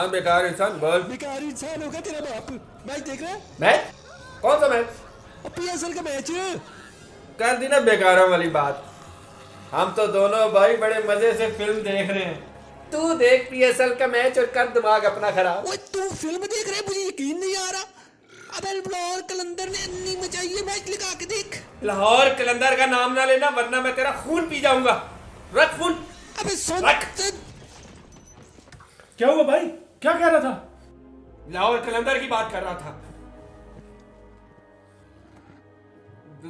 कौन बेकार इंसान? बोल। बेकार इंसान होगा तेरा बाप। मैच देख रहा है? मैच? कौन सा मैच? पीएसएल का मैच। कर दी ना बेकारों वाली बात। हम तो दोनों भाई बड़े मजे से फिल्म देख रहे हैं। तू देख पीएसएल का मैच और कर दिमाग अपना खराब। ओए तू फिल्म देख रहा है? मुझे यकीन नहीं आ रहा। अबे लाहौर कलंदर ने अन्नी मचाई है, मैच लगा के देख। लाहौर कलंदर का नाम ना लेना वरना मैं तेरा खून पी जाऊंगा। रख फोन। अबे सुन। रख। क्या हुआ भाई? क्या कह रहा था? लाहौर कलंदर की बात कर रहा था।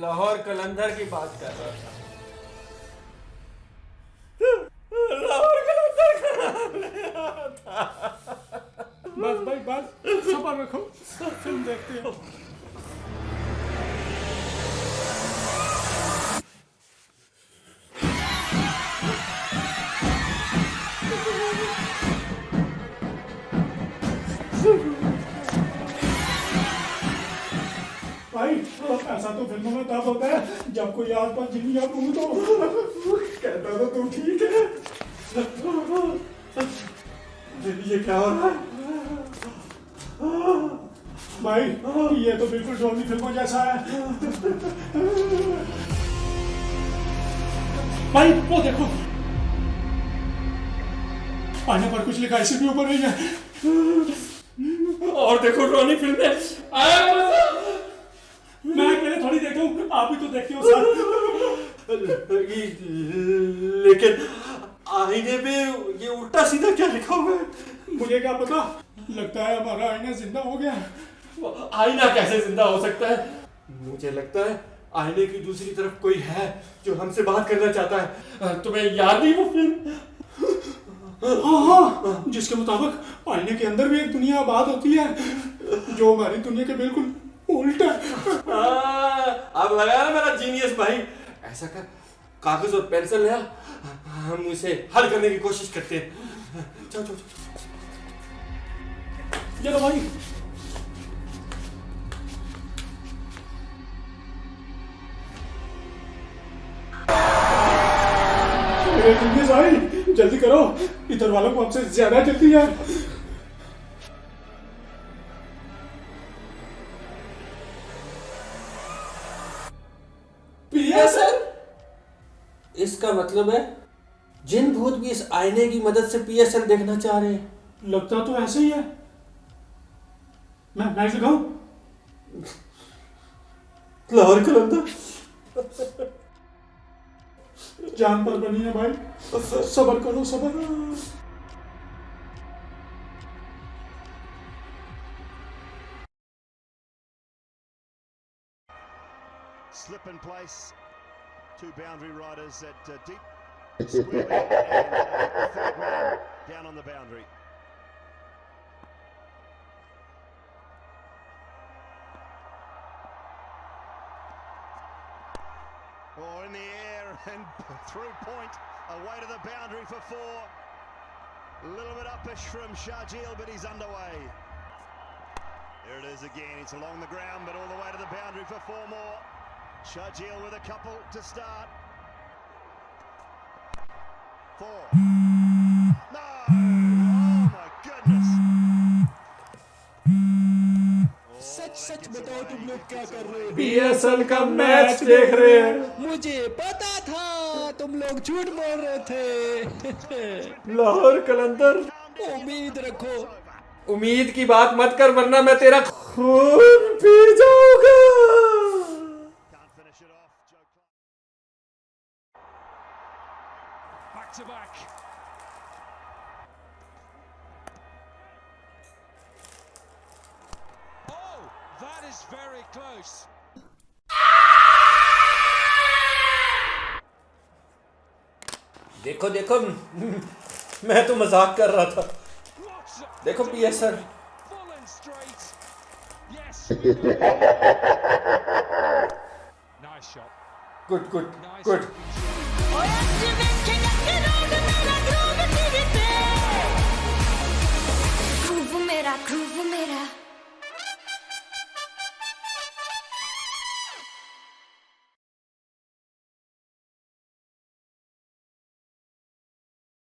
लाहौर कलंदर की बात कर रहा था। लाहौर कलंदर का नाम ले रहा था। बस भाई बस, सब्र रखो, फिल्म देखते हो। भाई ऐसा तो फिल्मों में तब होता है जब कोई आसपास जिंदगी भूत हो। कहता तो तू ठीक है। ये क्या हो रहा है भाई? ये तो बिल्कुल डॉली फिल्मों जैसा है। भाई वो देखो, पानी पर कुछ लिखा है, इसी के ऊपर नहीं है। और देखो रोनी फिल्म में आया। मैं अकेले थोड़ी देखता हूँ, आप भी तो देखते हो साथ। लेकिन आईने पे ये उल्टा सीधा क्या लिखा हुआ है? मुझे क्या पता, लगता है हमारा आईना जिंदा हो गया। आईना कैसे जिंदा हो सकता है? मुझे लगता है आईने की दूसरी तरफ कोई है जो हमसे बात करना चाहता है। तुम्हें याद नहीं वो फिल्म? हाँ, जिसके मुताबिक आईने के अंदर भी एक दुनिया आबाद होती है जो हमारी दुनिया के बिल्कुल उल्टा। अब लगा ना मेरा जीनियस भाई। ऐसा कर, कागज और पेंसिल ले आ, हम इसे हल करने की कोशिश करते हैं। चलो चलो चलो भाई। भाई जल्दी करो, इधर वालों को हमसे ज्यादा जल्दी है। पीएसएल? इसका मतलब है जिन भूत भी इस आईने की मदद से पीएसएल देखना चाह रहे हैं। लगता तो ऐसे ही है। मैं मैच दिखाऊं? लाहौर कलंदर जान पर बनी है भाई, सबर करो सबर। Slip in place, two boundary riders at deep square leg and third man down on the boundary. Oh, in the air and through point, away to the boundary for four. A little bit uppish from Sharjeel, but he's underway. There it is again, it's along the ground, but all the way to the boundary for four more. Sharjeel with a couple to start. Four. No! Oh my goodness! सच सच बताओ तुम लोग क्या कर रहे हो? PSL का match देख रहे हैं। मुझे पता था तुम लोग झूठ बोल रहे थे। लाहौर कलंदर, उम्मीद रखो। उम्मीद की बात मत कर वरना मैं तेरा खून पी जाऊंगा। Can't finish it off. Joe Clark. Back to back. Oh, that is very close. देखो देखो, मैं तो मजाक कर रहा था। Blocks it. देखो PSL. Full and straight. Yes. Nice shot. Good good Nice. Good. Nice.